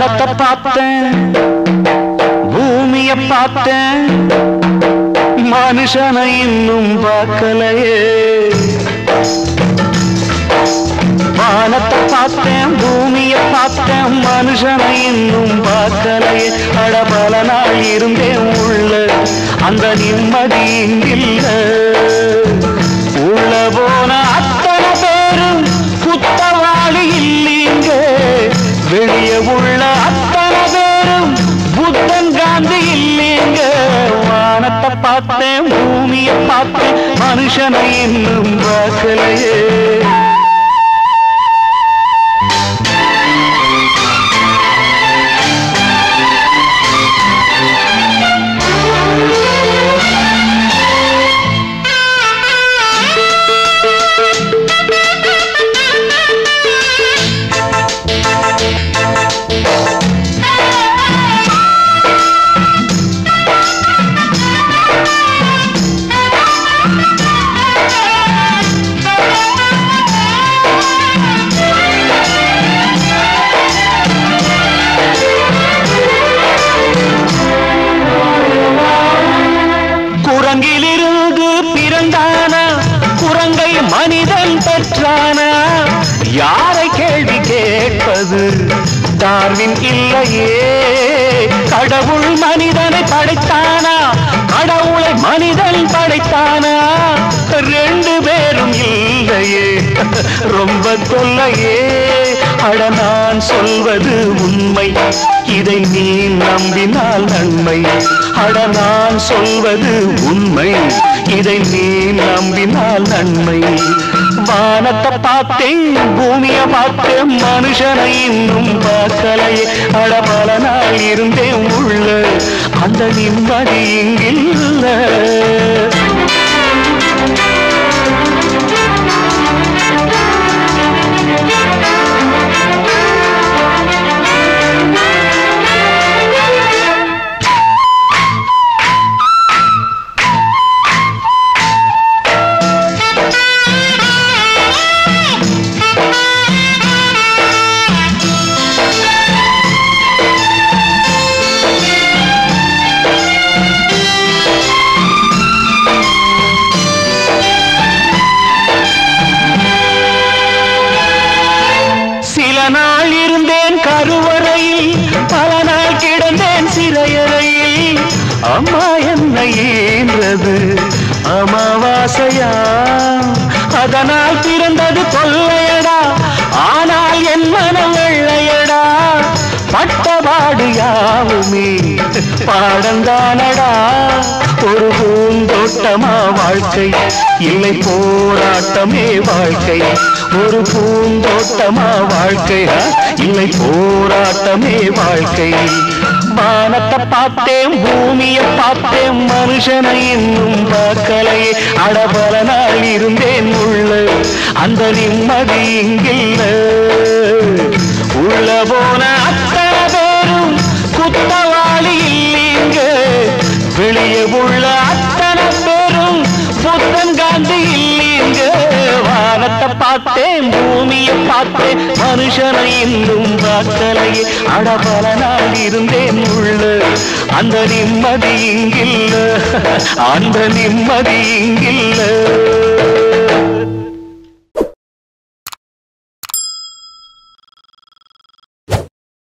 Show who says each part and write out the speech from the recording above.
Speaker 1: வானத்தை பார்த்தேன், பூமிய பார்த்தேன், மனுஷனை இன்னும் பார்க்கலையே. வானத்தை பார்த்தேன், பூமிய பார்த்தேன், மனுஷனை இன்னும் பார்க்கலையே. அட பல நாள் இருந்தேன் உள்ள, அந்த நிம்மதி இங்கில்ல. உள்ள போன அத்தனை பேரும் குத்தவாளி இல்லீங்க, வெளியே உள்ள அத்தனை பேரும் புத்தன் காந்தி இல்லீங்க. வானத்தை பார்த்தேன், பூமிய பார்த்தேன், மனுஷனை இன்னும் பார்க்கலையே. குரங்கிலிருந்து பிறந்தானா, குரங்கை மனிதன் பெற்றானா? யாரை கேள்வி கேட்பது? டார்வின் இல்லையே. கடவுள் மனிதனை படைத்தானா, கடவுளை மனிதன் படைத்தானா? ரெண்டு பேரும் இல்லையே, ரொம்ப தொல்லையே. அட நான் சொல்வது உண்மை, இதை நீ நம்பினால் நன்மை. அட நான் சொல்வது உண்மை, இதை நீ நம்பினால் நன்மை. வானத்தை பார்த்தேன், பூமியை பார்த்தேன், மனுஷனை இன்னும் பார்க்கலையே. அட பல நாள் இருந்தேன் உள்ள, அந்த நிம்மதி இங்கில்ல. நாள் இருந்தேன் கருவறையில், பல நாள் கிடந்தேன் சிறையறையில். அம்மா என்னை ஈன்றது அமாவாசையா, அதனால் பிறந்தது கொள்ளையடா, ஆனால் என் மனம் வெள்ளையடா. பட்டபாடு யாவுமே பாடந்தானடா. ஒரு பூந்தோட்டமா வாழ்க்கை, இல்லை போராட்டமே வாழ்க்கை. ஒரு பூந்தோட்டமா வாழ்க்கை, இல்லை போராட்டமே வாழ்க்கை. வானத்தை பார்த்தேன், பூமியை பார்த்தேன், மனுஷனை இன்னும் பார்க்கலையே. அடபல நாள் இருந்தேன் உள்ள, அந்த நிம்மதி இங்கில்ல. உள்ள போன அத்தனை பேரும் குத்தவாளி இல்லீங்க, வெளியே உள்ள அத்தனை பேரும் புத்தன் காந்தி இல்லீங்க. வானத்தை பார்த்தேன், பூமியை பார்த்தேன், மனுஷனை இன்னும் பார்க்கலையே. அடபல நாள் இருந்தேன் உள்ள, அந்த நிம்மதி இங்கில்ல, அந்த நிம்மதி இங்கில்ல.